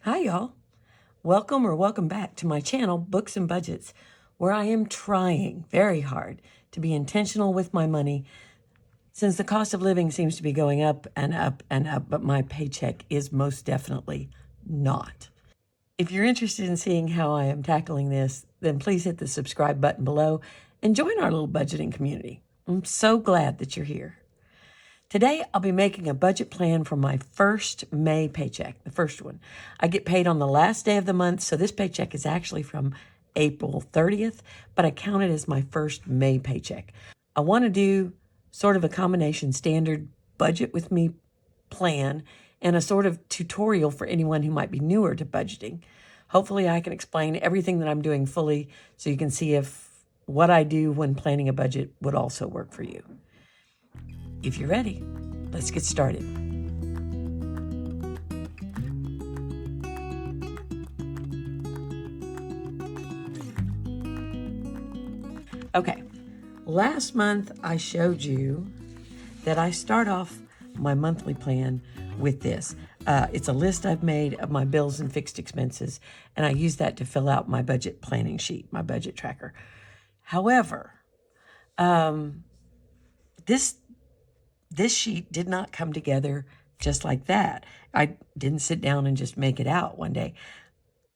Hi, y'all. Welcome back to my channel, Books and Budgets, where I am trying very hard to be intentional with my money since the cost of living seems to be going up and up and up, but my paycheck is most definitely not. If you're interested in seeing how I am tackling this, then please hit the subscribe button below and join our little budgeting community. I'm so glad that you're here. Today, I'll be making a budget plan for my first May paycheck, the first one. I get paid on the last day of the month, so this paycheck is actually from April 30th, but I count it as my first May paycheck. I want to do sort of a combination standard budget with me plan and a sort of tutorial for anyone who might be newer to budgeting. Hopefully, I can explain everything that I'm doing fully so you can see if what I do when planning a budget would also work for you. If you're ready, let's get started. Okay, last month I showed you that I start off my monthly plan with this. It's a list I've made of my bills and fixed expenses, and I use that to fill out my budget planning sheet, my budget tracker. However, this sheet did not come together just like that. I didn't sit down and just make it out one day.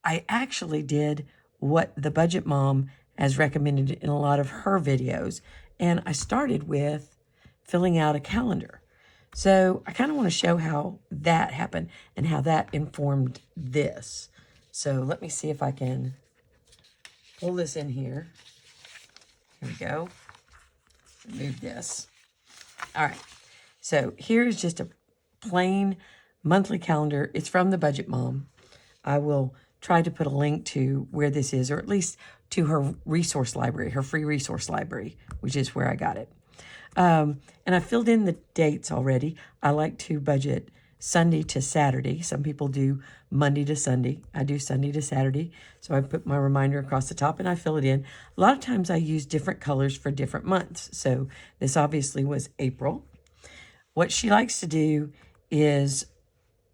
I actually did what the Budget Mom has recommended in a lot of her videos, and I started with filling out a calendar. So I kind of want to show how that happened and how that informed this. So let me see if I can pull this in here. Here we go. Remove this. All right. So here's just a plain monthly calendar. It's from the Budget Mom. I will try to put a link to where this is, or at least to her resource library, her free resource library, which is where I got it. And I filled in the dates already. I like to budget Sunday to Saturday. Some people do Monday to Sunday. I do Sunday to Saturday. So I put my reminder across the top and I fill it in. A lot of times I use different colors for different months. So this obviously was April. What she likes to do is,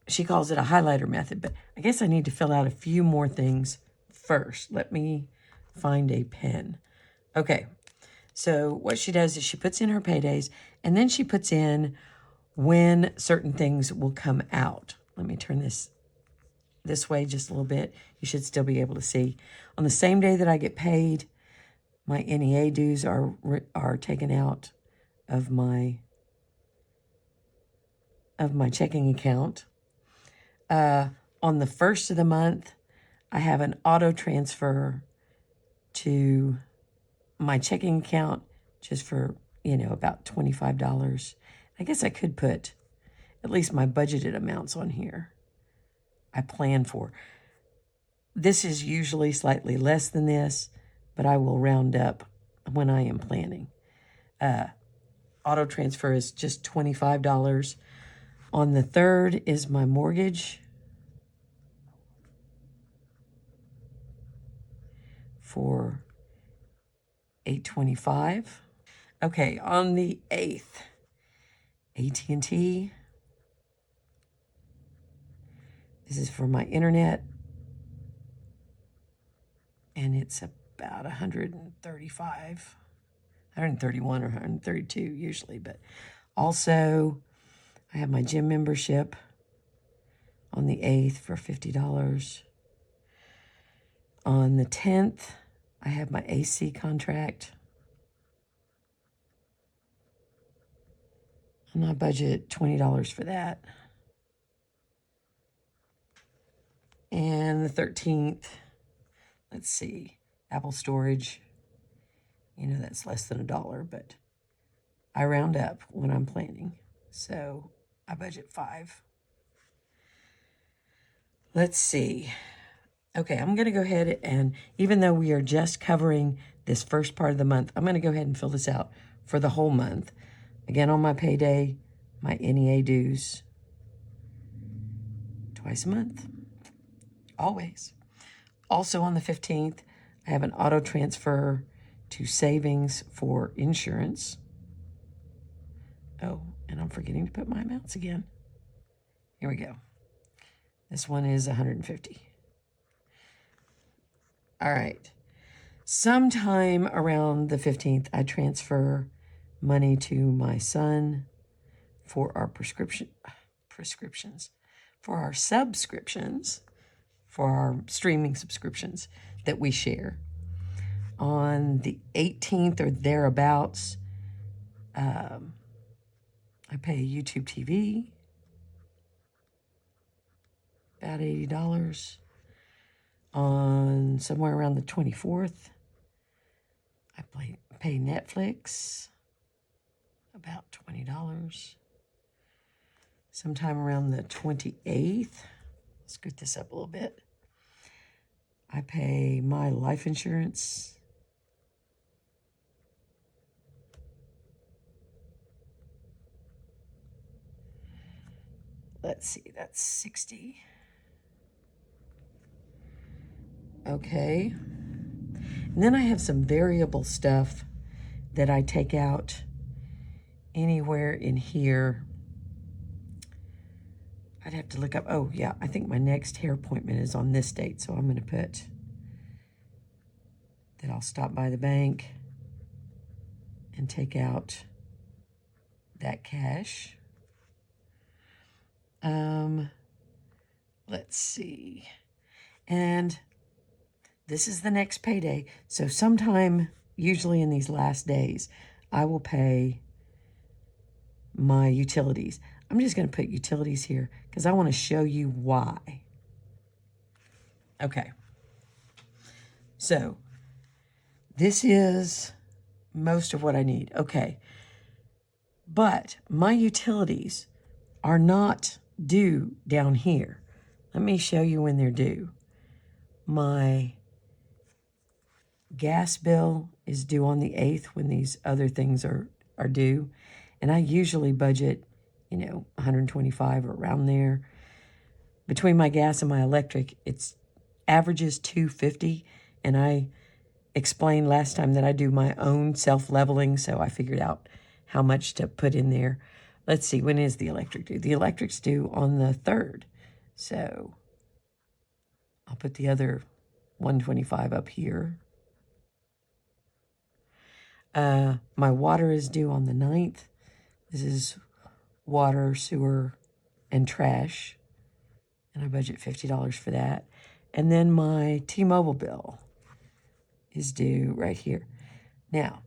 she calls it a highlighter method, but I guess I need to fill out a few more things first. Let me find a pen. Okay, so what she does is she puts in her paydays, and then she puts in when certain things will come out. Let me turn this way just a little bit. You should still be able to see. On the same day that I get paid, my NEA dues are taken out of my checking account. On the first of the month, I have an auto transfer to my checking account just for, about $25. I guess I could put at least my budgeted amounts on here. I plan for. This is usually slightly less than this, but I will round up when I am planning. Auto transfer is just $25. On the 3rd is my mortgage for $825. Okay, on the 8th, AT&T. This is for my internet, and it's about $135, $131 or $132 usually, but also I have my gym membership on the 8th for $50. On the 10th, I have my AC contract. And I budget $20 for that. And the 13th, let's see, Apple storage. That's less than $1, but I round up when I'm planning. So I budget $5. Let's see. Okay, I'm going to go ahead and, even though we are just covering this first part of the month, I'm going to go ahead and fill this out for the whole month. Again, on my payday, my NEA dues, twice a month, always. Also on the 15th, I have an auto transfer to savings for insurance. Oh, and I'm forgetting to put my amounts again. Here we go. This one is $150. All right. Sometime around the 15th, I transfer money to my son for our prescriptions, for our subscriptions, for our streaming subscriptions that we share. On the 18th or thereabouts, I pay YouTube TV, about $80. On somewhere around the 24th, I pay Netflix, about $20. Sometime around the 28th, scoot this up a little bit, I pay my life insurance. Let's see, that's 60. Okay. And then I have some variable stuff that I take out anywhere in here. I'd have to look up. Oh, yeah, I think my next hair appointment is on this date. So I'm going to put that I'll stop by the bank and take out that cash. Let's see. And this is the next payday. So sometime, usually in these last days, I will pay my utilities. I'm just going to put utilities here because I want to show you why. Okay. So this is most of what I need. Okay. But my utilities are not due down here. Let me show you when they're due. My gas bill is due on the 8th when these other things are due. And I usually budget, you know, $125 or around there. Between my gas and my electric, it's averages $250. And I explained last time that I do my own self-leveling, so I figured out how much to put in there. Let's see, when is the electric due? The electric's due on the 3rd. So I'll put the other $125 up here. My water is due on the 9th. This is water, sewer, and trash. And I budget $50 for that. And then my T-Mobile bill is due right here. Now,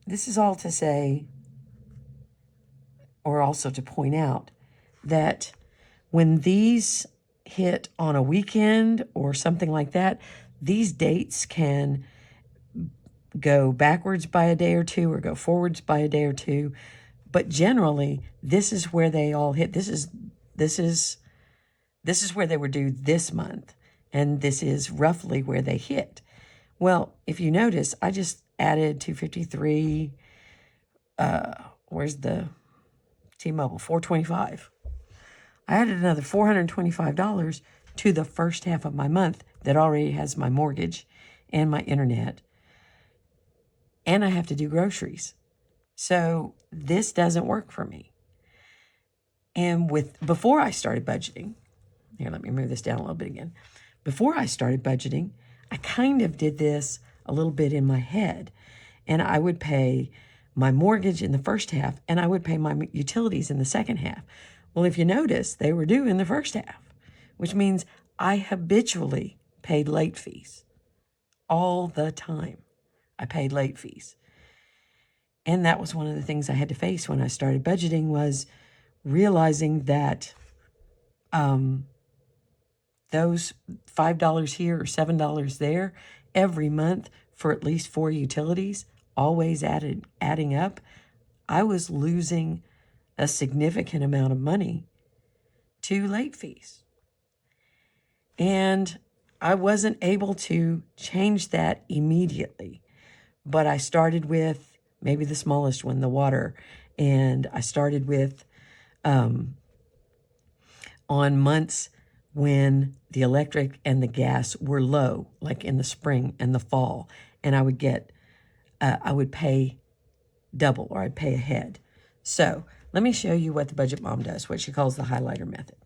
this is all to say, or also to point out, that when these hit on a weekend or something like that, these dates can go backwards by a day or two or go forwards by a day or two. But generally, this is where they all hit. This is where they were due this month. And this is roughly where they hit. Well, if you notice, I just added $253. Where's the T-Mobile? $425. I added another $425 to the first half of my month that already has my mortgage and my internet. And I have to do groceries. So this doesn't work for me. And before I started budgeting, here, let me move this down a little bit again. Before I started budgeting, I kind of did this a little bit in my head. And I would pay my mortgage in the first half, and I would pay my utilities in the second half. Well, if you notice, they were due in the first half, which means I habitually paid late fees. All the time, I paid late fees. And that was one of the things I had to face when I started budgeting, was realizing that those $5 here or $7 there every month for at least 4 utilities, always adding up, I was losing a significant amount of money to late fees. And I wasn't able to change that immediately. But I started with maybe the smallest one, the water. And I started with on months when the electric and the gas were low, like in the spring and the fall. And I would pay double, or I'd pay ahead. So let me show you what the budget mom does, what she calls the highlighter method.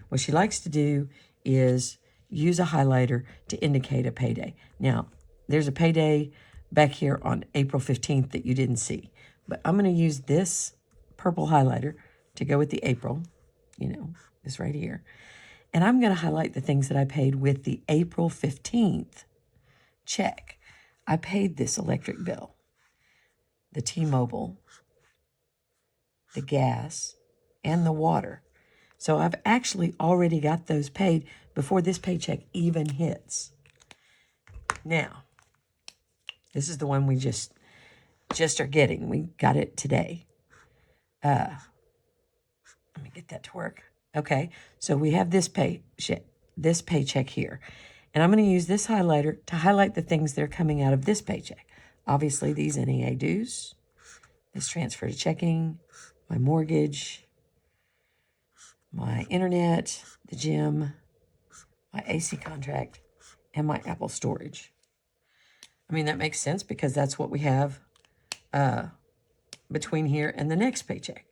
What she likes to do is use a highlighter to indicate a payday. Now, there's a payday back here on April 15th that you didn't see. But I'm going to use this purple highlighter to go with the April, this right here. And I'm going to highlight the things that I paid with the April 15th check. I paid this electric bill, the T-Mobile, the gas, and the water. So I've actually already got those paid before this paycheck even hits. Now, this is the one we just are getting. We got it today. Let me get that to work. Okay, so we have this paycheck here. And I'm going to use this highlighter to highlight the things that are coming out of this paycheck. Obviously, these NEA dues, this transfer to checking, my mortgage, my internet, the gym, my AC contract, and my Apple storage. I mean, that makes sense because that's what we have between here and the next paycheck.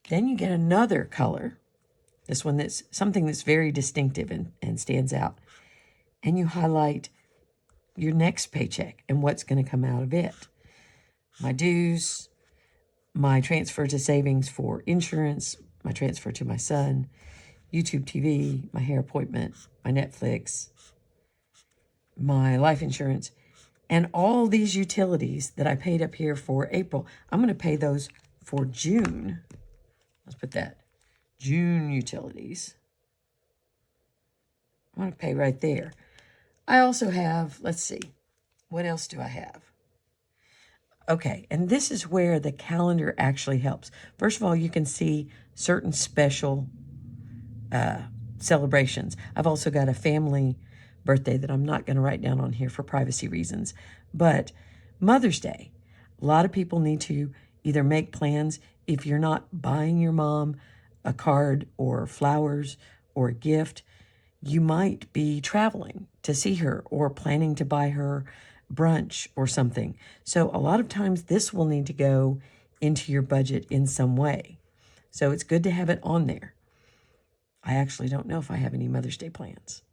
Then you get another color, this one that's something that's very distinctive and stands out. And you highlight your next paycheck and what's going to come out of it. My dues, my transfer to savings for insurance, my transfer to my son, YouTube TV, my hair appointment, my Netflix, my life insurance, and all these utilities that I paid up here for April. I'm going to pay those for June. Let's put that. June utilities. I'm going to pay right there. I also have, let's see, what else do I have? Okay, and this is where the calendar actually helps. First of all, you can see certain special celebrations. I've also got a family birthday that I'm not going to write down on here for privacy reasons. But Mother's Day, a lot of people need to either make plans. If you're not buying your mom a card or flowers or a gift, you might be traveling to see her or planning to buy her brunch or something. So a lot of times this will need to go into your budget in some way. So it's good to have it on there. I actually don't know if I have any Mother's Day plans.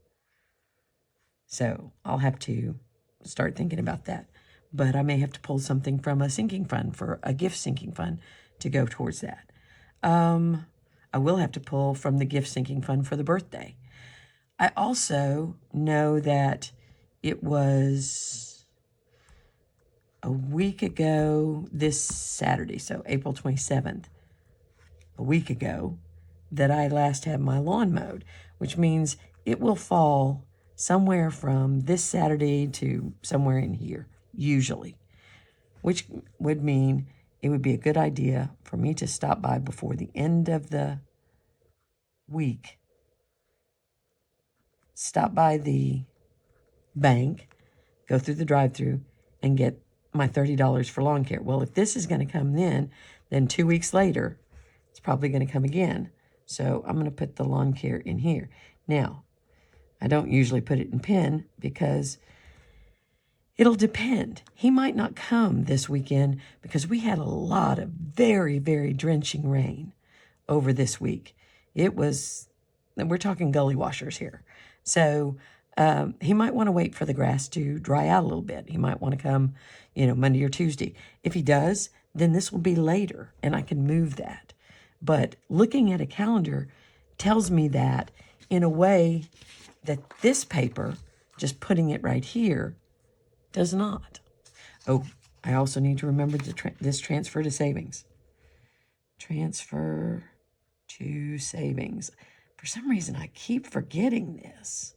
So I'll have to start thinking about that. But I may have to pull something from a sinking fund, for a gift sinking fund, to go towards that. I will have to pull from the gift sinking fund for the birthday. I also know that it was a week ago this Saturday, so April 27th, a week ago, that I last had my lawn mowed, which means it will fall somewhere from this Saturday to somewhere in here, usually, which would mean it would be a good idea for me to stop by before the end of the week, stop by the bank, go through the drive-thru, and get my $30 for lawn care. Well, if this is going to come then 2 weeks later, it's probably going to come again. So I'm going to put the lawn care in here. Now, I don't usually put it in pen because it'll depend. He might not come this weekend because we had a lot of very, very drenching rain over this week. We're talking gully washers here. So he might want to wait for the grass to dry out a little bit. He might want to come, Monday or Tuesday. If he does, then this will be later and I can move that. But looking at a calendar tells me that in a way that this paper, just putting it right here, does not. Oh, I also need to remember this transfer to savings. Transfer to savings. For some reason, I keep forgetting this.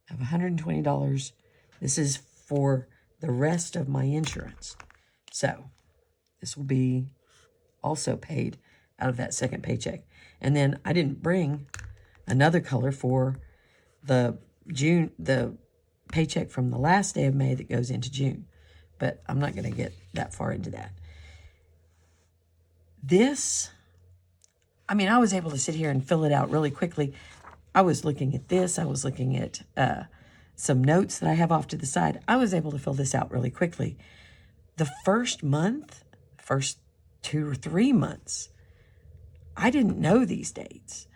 I have $120. This is for the rest of my insurance. So this will be also paid out of that second paycheck. And then I didn't bring another color for the paycheck from the last day of May that goes into June. But I'm not going to get that far into that. I was able to sit here and fill it out really quickly. I was looking at this. I was looking at some notes that I have off to the side. I was able to fill this out really quickly. The first 2 or 3 months, I didn't know these dates.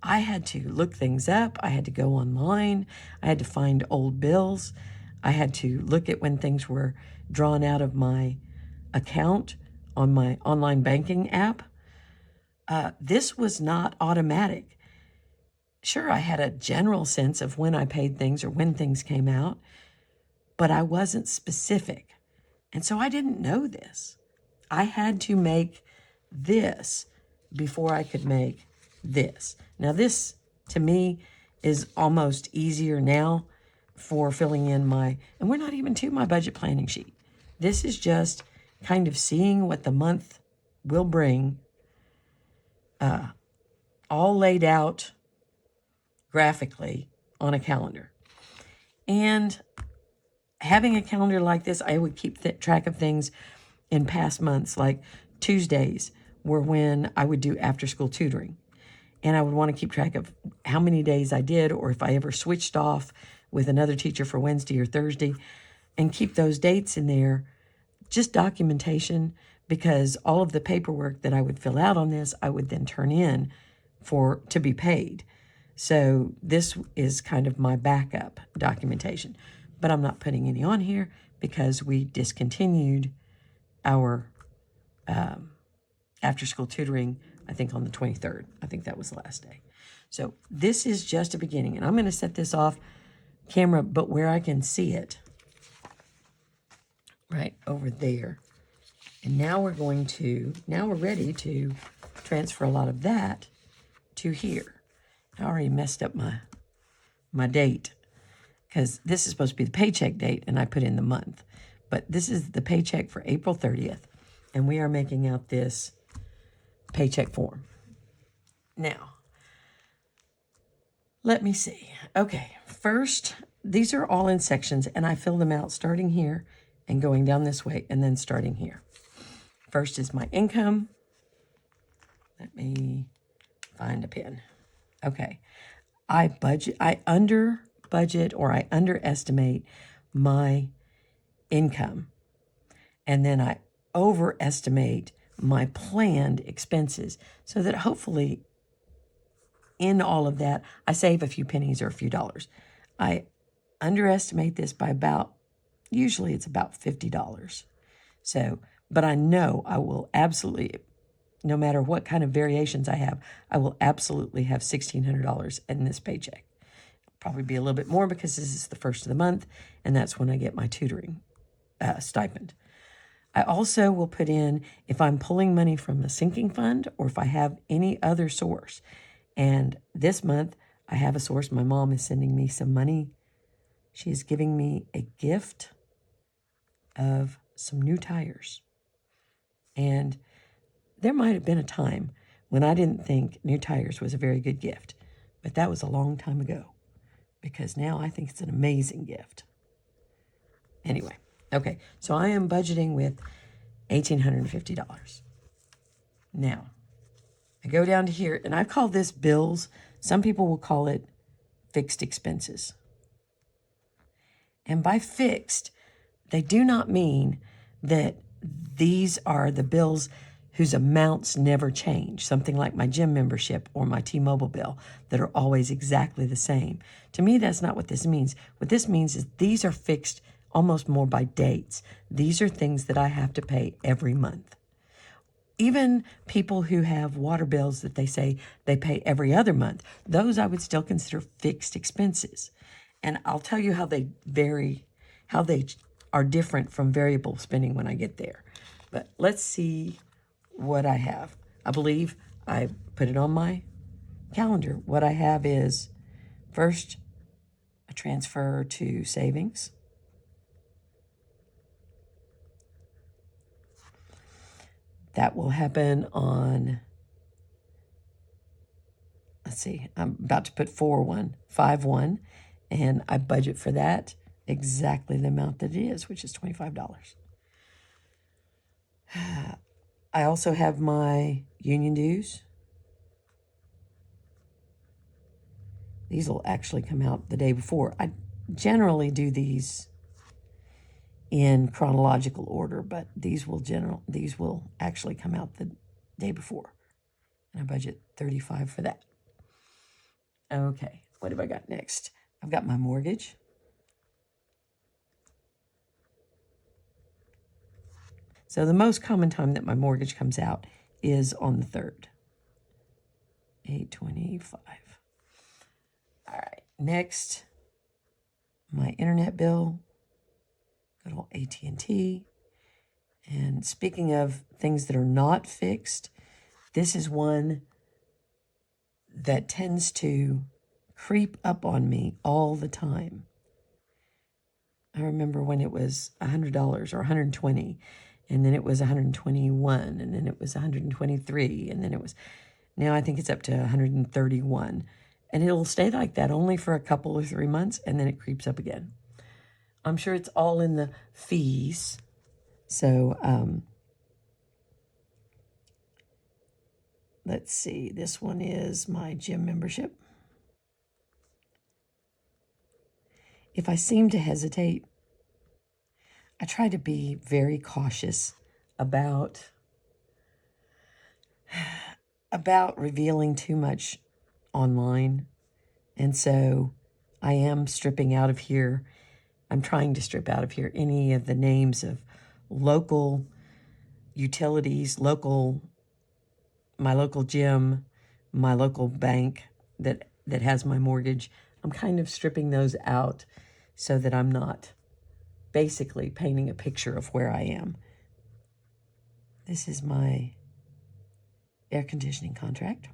I had to look things up. I had to go online. I had to find old bills. I had to look at when things were drawn out of my account on my online banking app. This was not automatic. Sure, I had a general sense of when I paid things or when things came out, but I wasn't specific. And so I didn't know this. I had to make this before I could make this. Now, this to me is almost easier now for filling in and we're not even to my budget planning sheet. This is just kind of seeing what the month will bring, all laid out graphically on a calendar. And having a calendar like this, I would keep track of things in past months, like Tuesdays were when I would do after school tutoring. And I would want to keep track of how many days I did, or if I ever switched off with another teacher for Wednesday or Thursday, and keep those dates in there, just documentation, because all of the paperwork that I would fill out on this, I would then turn in to be paid. So this is kind of my backup documentation. But I'm not putting any on here because we discontinued our after-school tutoring, I think, on the 23rd. I think that was the last day. So this is just a beginning. And I'm going to set this off camera, but where I can see it, right over there. And now we're ready to transfer a lot of that to here. I already messed up my date, because this is supposed to be the paycheck date, and I put in the month. But this is the paycheck for April 30th, and we are making out this paycheck form. Now, let me see. Okay, first, these are all in sections, and I fill them out starting here and going down this way, and then starting here. First is my income. Let me find a pen. Okay, I under budget, or I underestimate my income, and then I overestimate my planned expenses, so that hopefully in all of that I save a few pennies or a few dollars. I underestimate this by usually it's about $50. So, but I know I will absolutely, no matter what kind of variations I have, I will absolutely have $1,600 in this paycheck. Probably be a little bit more because this is the first of the month, and that's when I get my tutoring stipend. I also will put in if I'm pulling money from a sinking fund or if I have any other source. And this month, I have a source. My mom is sending me some money. She is giving me a gift of some new tires. And there might have been a time when I didn't think new tires was a very good gift, but that was a long time ago, because now I think it's an amazing gift. Anyway, okay, so I am budgeting with $1,850. Now, I go down to here, and I call this bills. Some people will call it fixed expenses. And by fixed, they do not mean that these are the bills whose amounts never change, something like my gym membership or my T-Mobile bill that are always exactly the same. To me, that's not what this means. What this means is these are fixed almost more by dates. These are things that I have to pay every month. Even people who have water bills that they say they pay every other month, those I would still consider fixed expenses. And I'll tell you how they vary, how they are different from variable spending when I get there. But let's see what I have. I believe I put it on my calendar. What I have is, first, a transfer to savings. That will happen on, let's see, I'm about to put 5-1, and I budget for that exactly the amount that it is, which is $25. I also have my union dues. These will actually come out the day before. I generally do these in chronological order, but these will actually come out the day before. And I budget $35 for that. Okay, what have I got next? I've got my mortgage. So the most common time that my mortgage comes out is on the 3rd. 825. All right, next, my internet bill, good old AT&T. And speaking of things that are not fixed, this is one that tends to creep up on me all the time. I remember when it was $100 or $120, and then it was $121, and then it was $123, and then it was, now I think it's up to $131. And it'll stay like that only for a couple or 3 months, and then it creeps up again. I'm sure it's all in the fees. So, let's see. This one is my gym membership. If I seem to hesitate, I try to be very cautious about revealing too much online. And so I am stripping out of here. I'm trying to strip out of here any of the names of local utilities, my local gym, my local bank that has my mortgage. I'm kind of stripping those out so that I'm not basically painting a picture of where I am. This is my air conditioning contract.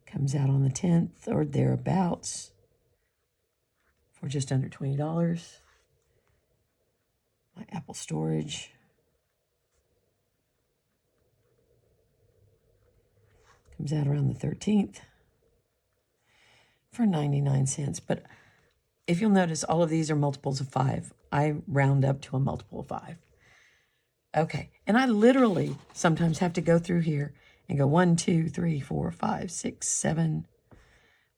Comes out on the 10th or thereabouts for just under $20. My Apple storage. Comes out around the 13th for 99 cents. But if you'll notice, all of these are multiples of 5. I round up to a multiple of 5. Okay, and I literally sometimes have to go through here and go 1, 2, 3, 4, 5, 6, 7.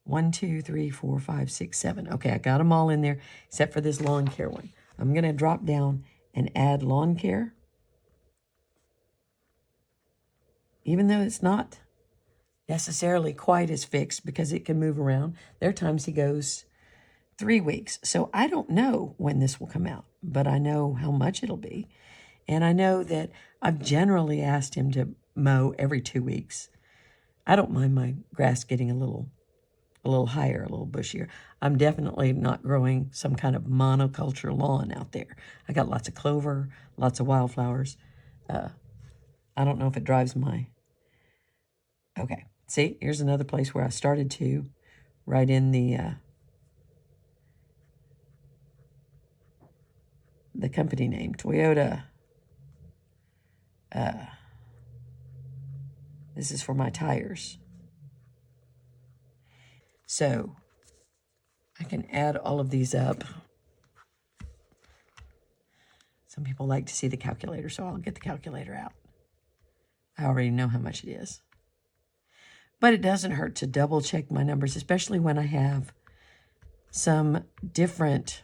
1, 2, 3, 4, 5, 6, 7. Okay, I got them all in there except for this lawn care one. I'm going to drop down and add lawn care. Even though it's not necessarily quite as fixed because it can move around. There are times he goes 3 weeks. So I don't know when this will come out, but I know how much it'll be. And I know that I've generally asked him to mow every 2 weeks. I don't mind my grass getting a little higher, a little bushier. I'm definitely not growing some kind of monoculture lawn out there. I got lots of clover, lots of wildflowers. I don't know if it drives my... Okay, see, here's another place where I started to write in the company name, Toyota. This is for my tires. So I can add all of these up. Some people like to see the calculator, so I'll get the calculator out. I already know how much it is. But it doesn't hurt to double check my numbers, especially when I have some different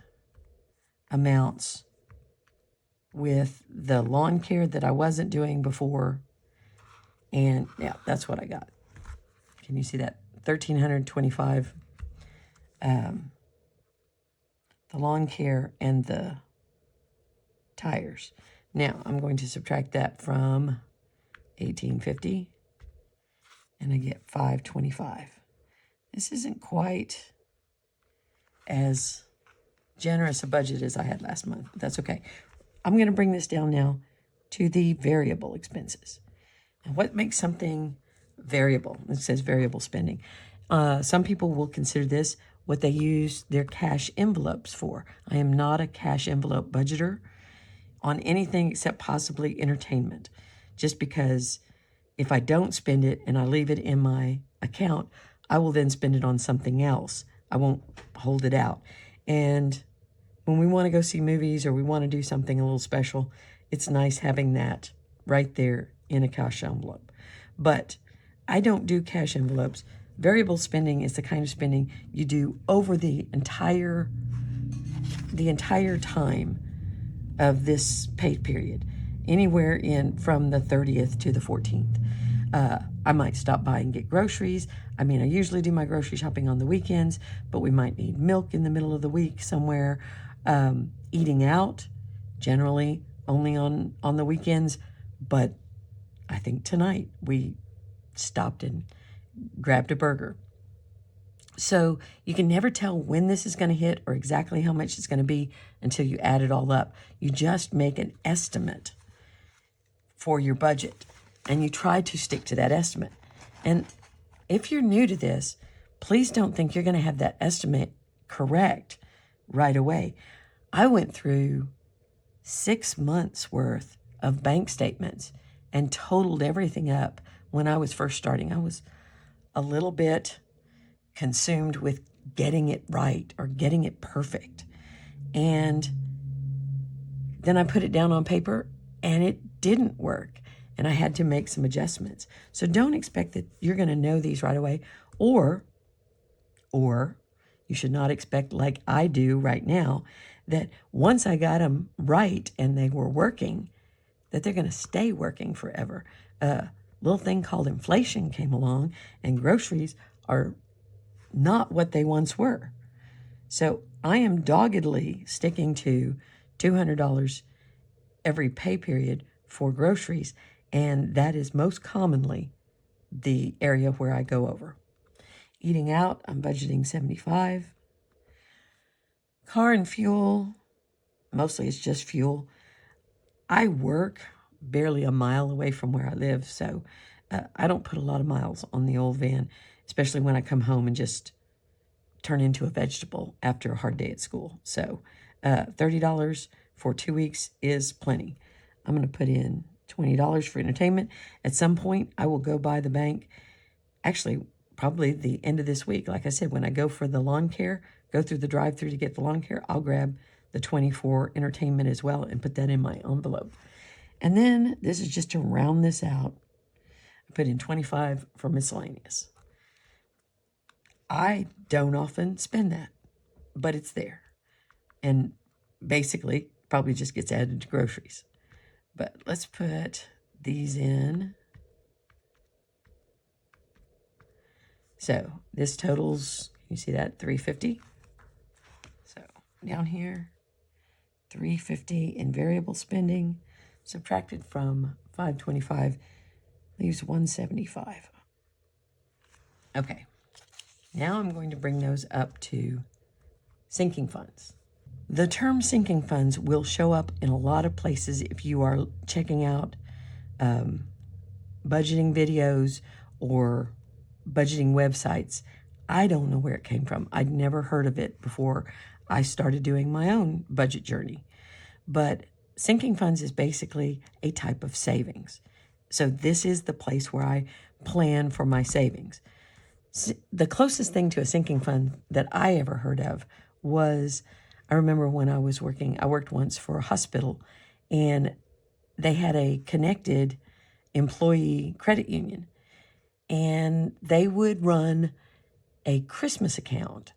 amounts with the lawn care that I wasn't doing before. And yeah, that's what I got. Can you see that? $1,325. The lawn care and the tires. Now I'm going to subtract that from $1,850. And I get $525. This isn't quite as generous a budget as I had last month, but that's okay. I'm going to bring this down now to the variable expenses. And what makes something variable? It says variable spending. Some people will consider this what they use their cash envelopes for. I am not a cash envelope budgeter on anything except possibly entertainment, just because if I don't spend it and I leave it in my account, I will then spend it on something else. I won't hold it out. And when we want to go see movies or we want to do something a little special, it's nice having that right there in a cash envelope. But I don't do cash envelopes. Variable spending is the kind of spending you do over the entire time of this pay period, anywhere in from the 30th to the 14th. I might stop by and get groceries. I mean, I usually do my grocery shopping on the weekends, but we might need milk in the middle of the week somewhere. Eating out, generally only on the weekends, but I think tonight we stopped and grabbed a burger. So you can never tell when this is going to hit or exactly how much it's going to be until you add it all up. You just make an estimate for your budget, and you try to stick to that estimate. And if you're new to this, please don't think you're going to have that estimate correct right away. I went through 6 months worth of bank statements and totaled everything up when I was first starting. I was a little bit consumed with getting it right or getting it perfect. And then I put it down on paper and it didn't work. And I had to make some adjustments. So don't expect that you're going to know these right away. Or you should not expect, like I do right now, that once I got them right and they were working, that they're going to stay working forever. A little thing called inflation came along, and groceries are not what they once were. So I am doggedly sticking to $200 every pay period for groceries, and that is most commonly the area where I go over. Eating out, I'm budgeting $75. Car and fuel, mostly it's just fuel. I work barely a mile away from where I live, so I don't put a lot of miles on the old van, especially when I come home and just turn into a vegetable after a hard day at school. So $30 for 2 weeks is plenty. I'm going to put in $20 for entertainment. At some point, I will go by the bank, actually probably the end of this week. Like I said, when I go for the lawn care, go through the drive-thru to get the lawn care, I'll grab the 20 for entertainment as well and put that in my envelope. And then this is just to round this out. I put in 25 for miscellaneous. I don't often spend that, but it's there. And basically, probably just gets added to groceries. But let's put these in. So this totals, you see that, $350. So down here, $350 in variable spending, subtracted from $525, leaves $175. Okay, now I'm going to bring those up to sinking funds. The term sinking funds will show up in a lot of places if you are checking out budgeting videos or budgeting websites. I don't know where it came from. I'd never heard of it before I started doing my own budget journey. But sinking funds is basically a type of savings. So this is the place where I plan for my savings. The closest thing to a sinking fund that I ever heard of was, I remember when I was working, I worked once for a hospital, and they had a connected employee credit union. And they would run a Christmas account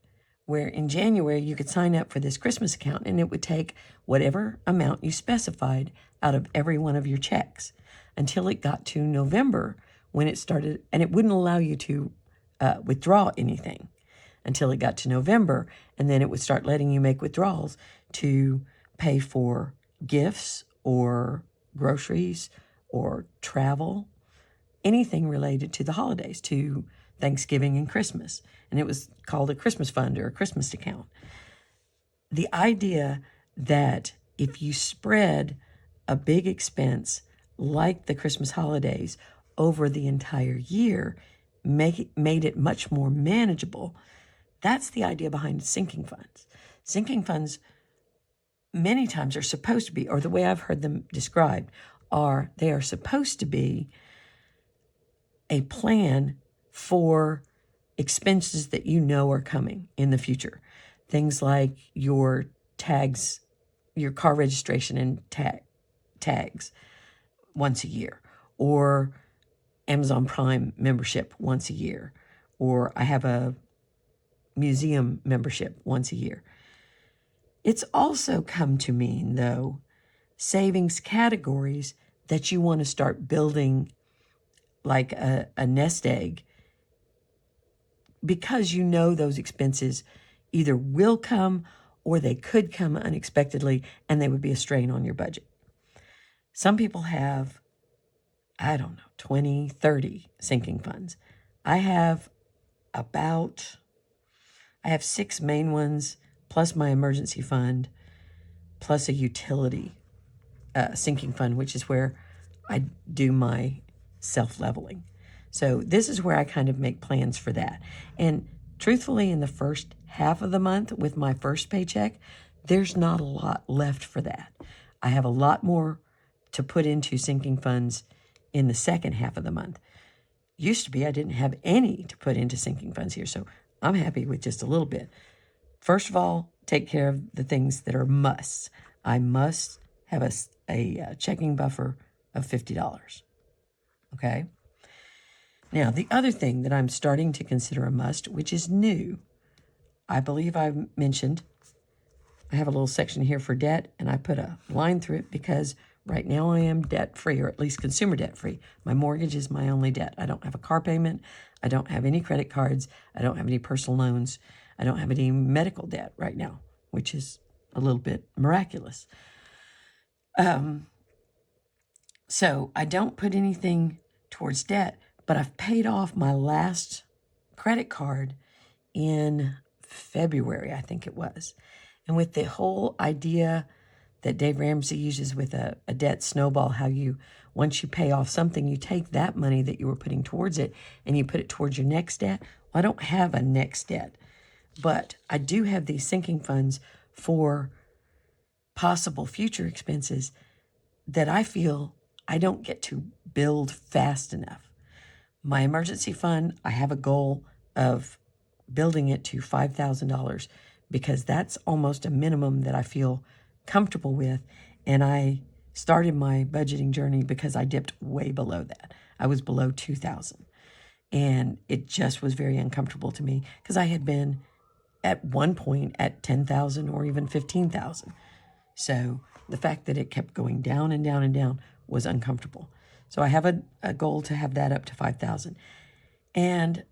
where in January you could sign up for this Christmas account, and it would take whatever amount you specified out of every one of your checks until it got to November, when it started, and it wouldn't allow you to withdraw anything until it got to November, and then it would start letting you make withdrawals to pay for gifts or groceries or travel, anything related to the holidays, to Thanksgiving and Christmas. And it was called a Christmas fund or a Christmas account. The idea that if you spread a big expense like the Christmas holidays over the entire year, made it much more manageable. That's the idea behind sinking funds. Sinking funds many times are supposed to be, or the way I've heard them described, they are supposed to be a plan for expenses that you know are coming in the future. Things like your tags, your car registration and tags once a year, or Amazon Prime membership once a year, or I have a museum membership once a year. It's also come to mean, though, savings categories that you want to start building like a nest egg, because you know those expenses either will come or they could come unexpectedly and they would be a strain on your budget. Some people have, I don't know, 20, 30 sinking funds. I have 6 main ones, plus my emergency fund, plus a utility sinking fund, which is where I do my self-leveling. So this is where I kind of make plans for that. And truthfully, in the first half of the month with my first paycheck, there's not a lot left for that. I have a lot more to put into sinking funds in the second half of the month. Used to be I didn't have any to put into sinking funds here, so I'm happy with just a little bit. First of all, take care of the things that are musts. I must have a checking buffer of $50. Okay? Now, the other thing that I'm starting to consider a must, which is new, I believe I mentioned, I have a little section here for debt, and I put a line through it because right now I am debt-free, or at least consumer debt-free. My mortgage is my only debt. I don't have a car payment. I don't have any credit cards. I don't have any personal loans. I don't have any medical debt right now, which is a little bit miraculous. So I don't put anything towards debt, but I've paid off my last credit card in February, I think it was. And with the whole idea that Dave Ramsey uses with a debt snowball, how once you pay off something, you take that money that you were putting towards it and you put it towards your next debt. Well, I don't have a next debt, but I do have these sinking funds for possible future expenses that I feel I don't get to build fast enough. My emergency fund, I have a goal of building it to $5,000 because that's almost a minimum that I feel comfortable with. And I started my budgeting journey because I dipped way below that. I was below 2,000. And it just was very uncomfortable to me because I had been at one point at 10,000 or even 15,000. So the fact that it kept going down and down and down was uncomfortable. So I have a goal to have that up to 5,000. And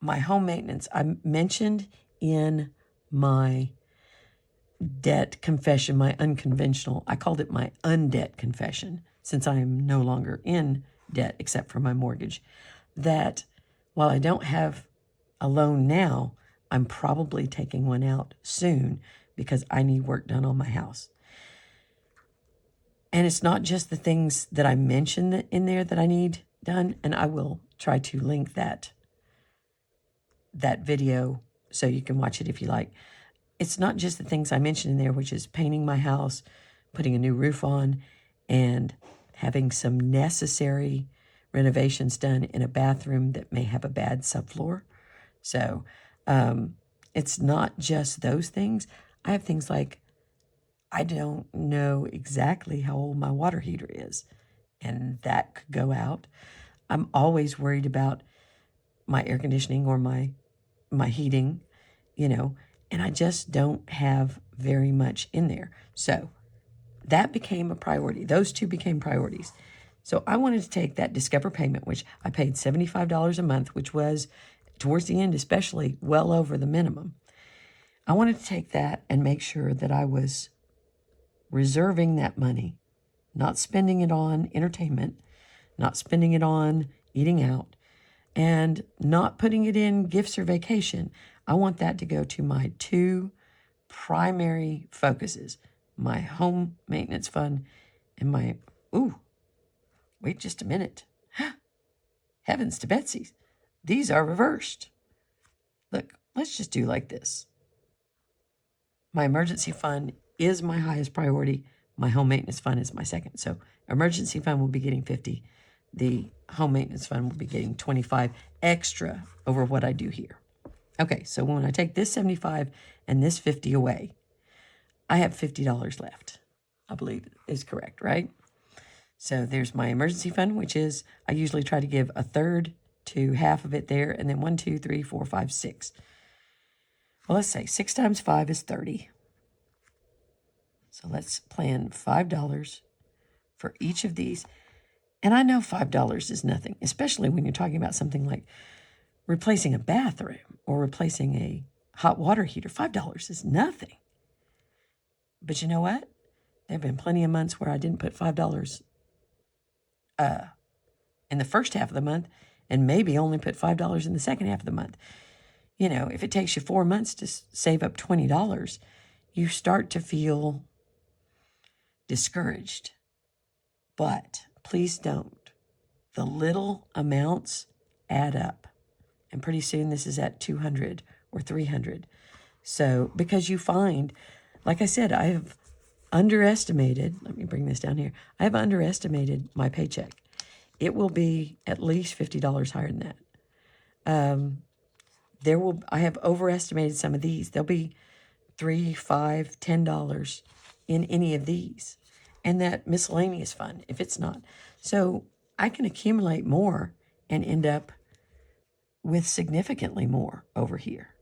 my home maintenance, I mentioned in my debt confession, my unconventional, I called it my undebt confession, since I am no longer in debt except for my mortgage, that while I don't have a loan now, I'm probably taking one out soon because I need work done on my house. And it's not just the things that I mentioned in there that I need done, and I will try to link that video so you can watch it if you like. It's not just the things I mentioned in there, which is painting my house, putting a new roof on, and having some necessary renovations done in a bathroom that may have a bad subfloor. So it's not just those things. I have things like I don't know exactly how old my water heater is, and that could go out. I'm always worried about my air conditioning or my heating, and I just don't have very much in there. So that became a priority. Those two became priorities. So I wanted to take that Discover payment, which I paid $75 a month, which was, towards the end especially, well over the minimum. I wanted to take that and make sure that I was reserving that money, not spending it on entertainment, not spending it on eating out, and not putting it in gifts or vacation. I want that to go to my two primary focuses, my home maintenance fund and my, wait just a minute. Heavens to Betsy's. These are reversed. Look, let's just do like this. My emergency fund is my highest priority. My home maintenance fund is my second. So emergency fund will be getting 50. The home maintenance fund will be getting 25 extra over what I do here. Okay, so when I take this 75 and this 50 away, I have $50 left. I believe is correct, right? So there's my emergency fund, which is, I usually try to give a third to half of it there, and then 1, 2, 3, 4, 5, 6. Well, let's say 6 times 5 is 30. So let's plan $5 for each of these. And I know $5 is nothing, especially when you're talking about something like replacing a bathroom or replacing a hot water heater. $5 is nothing. But you know what? There have been plenty of months where I didn't put $5 in the first half of the month and maybe only put $5 in the second half of the month. You know, if it takes you 4 months to save up $20, you start to feel discouraged. But please don't. The little amounts add up. And pretty soon this is at 200 or 300. So, because you find, like I said, I have underestimated, let me bring this down here. I have underestimated my paycheck. It will be at least $50 higher than that. I have overestimated some of these. There'll be $3, $5, $10 in any of these. And that miscellaneous fund, if it's not. So I can accumulate more and end up with significantly more over here.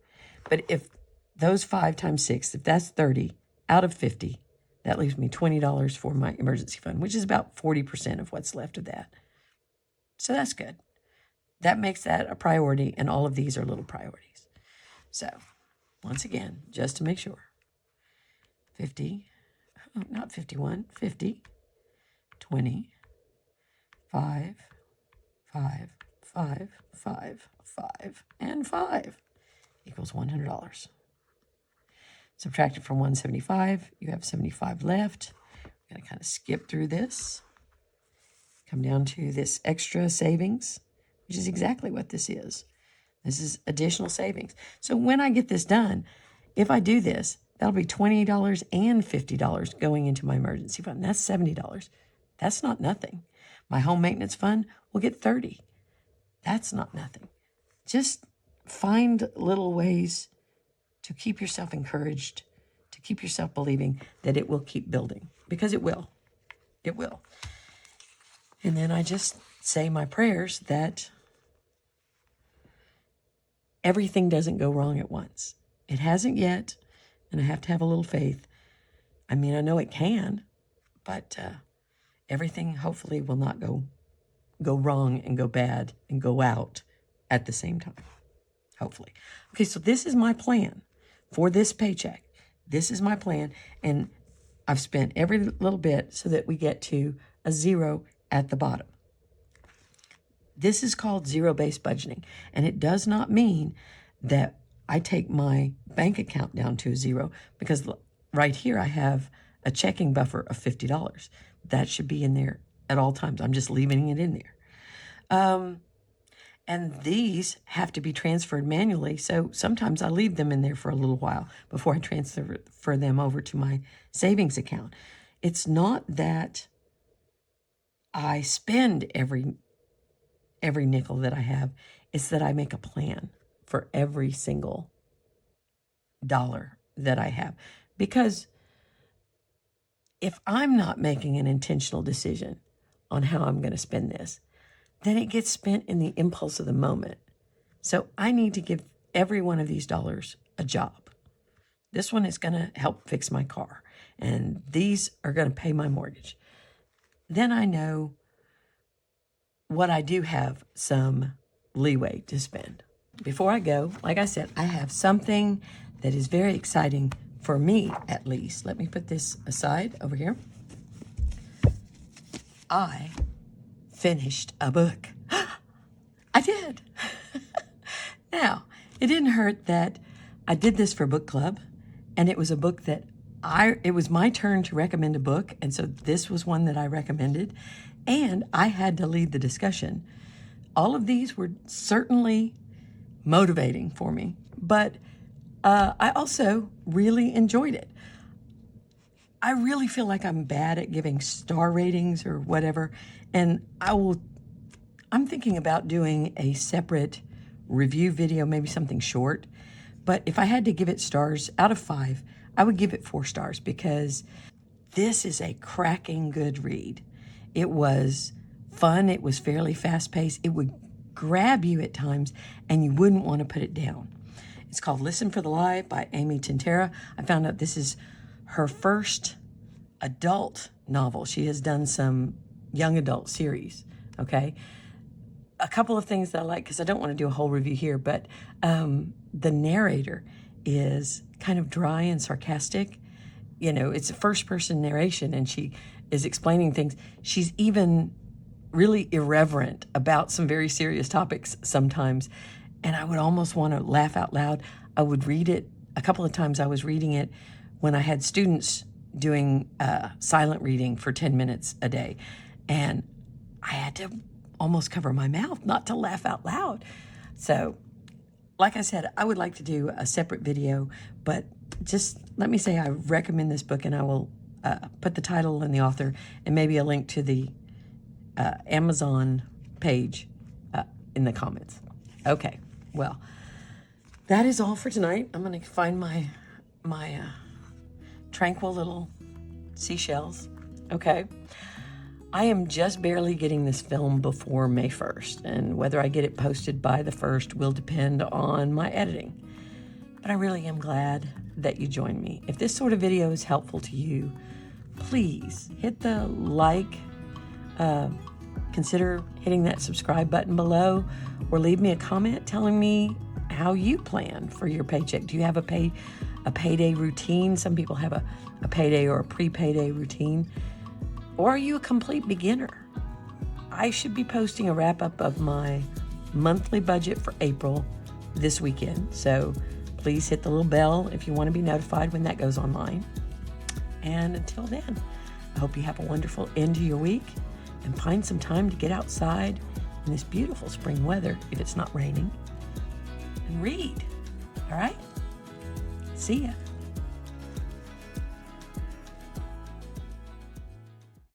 But if those 5 times 6, if that's 30 out of 50, that leaves me $20 for my emergency fund, which is about 40% of what's left of that. So that's good. That makes that a priority, and all of these are little priorities. So, once again, just to make sure, 50, oh, not 51, 50, 20, 5, 5, 5, 5, 5, and 5 equals $100. Subtracted from 175, you have 75 left. I'm going to kind of skip through this. Come down to this extra savings, which is exactly what this is. This is additional savings. So when I get this done, if I do this, that'll be $20 and $50 going into my emergency fund. That's $70. That's not nothing. My home maintenance fund will get $30. That's not nothing. Just find little ways to keep yourself encouraged, to keep yourself believing that it will keep building, because it will. It will. And then I just say my prayers that everything doesn't go wrong at once. It hasn't yet, and I have to have a little faith. I mean, I know it can, but everything hopefully will not go wrong and go bad and go out at the same time. Hopefully. Okay, so this is my plan for this paycheck. This is my plan, and I've spent every little bit so that we get to a zero at the bottom. This is called zero-based budgeting, and it does not mean that I take my bank account down to a zero, because right here I have a checking buffer of $50. That should be in there at all times. I'm just leaving it in there. And these have to be transferred manually, so sometimes I leave them in there for a little while before I transfer them over to my savings account. It's not that I spend every nickel that I have. It's that I make a plan for every single dollar that I have. Because if I'm not making an intentional decision on how I'm going to spend this, then it gets spent in the impulse of the moment. So I need to give every one of these dollars a job. This one is going to help fix my car, and these are going to pay my mortgage. Then I know what I do have some leeway to spend. Before I go, like I said, I have something that is very exciting for me, at least. Let me put this aside over here. I finished a book. I did. Now, it didn't hurt that I did this for book club, and it was a book that it was my turn to recommend a book, and so this was one that I recommended, and I had to lead the discussion. All of these were certainly motivating for me, but I also really enjoyed it. I really feel like I'm bad at giving star ratings or whatever, and I'm thinking about doing a separate review video, maybe something short. But if I had to give it stars out of 5, I would give it 4 stars, because this is a cracking good read. It was fun. It was fairly fast-paced. It would grab you at times, and you wouldn't want to put it down. It's called Listen for the Lie by Amy Tintera. I found out this is her first adult novel. She has done some young adult series, okay? A couple of things that I like, because I don't want to do a whole review here, but the narrator is kind of dry and sarcastic. You know, it's a first-person narration, and she is explaining things. She's even really irreverent about some very serious topics sometimes, and I would almost want to laugh out loud. I would read it. A couple of times I was reading it when I had students doing silent reading for 10 minutes a day, and I had to almost cover my mouth not to laugh out loud. So, like I said, I would like to do a separate video, but just let me say I recommend this book, and I will put the title and the author and maybe a link to the Amazon page in the comments. Okay, well, that is all for tonight. I'm going to find my tranquil little seashells. Okay. I am just barely getting this film before May 1st, and whether I get it posted by the 1st will depend on my editing. But I really am glad that you joined me. If this sort of video is helpful to you, please hit the like, consider hitting that subscribe button below, or leave me a comment telling me how you plan for your paycheck. Do you have a payday routine? Some people have a payday or a pre-payday routine. Or are you a complete beginner? I should be posting a wrap-up of my monthly budget for April this weekend. So please hit the little bell if you want to be notified when that goes online. And until then, I hope you have a wonderful end to your week and find some time to get outside in this beautiful spring weather, if it's not raining, and read. All right? See ya.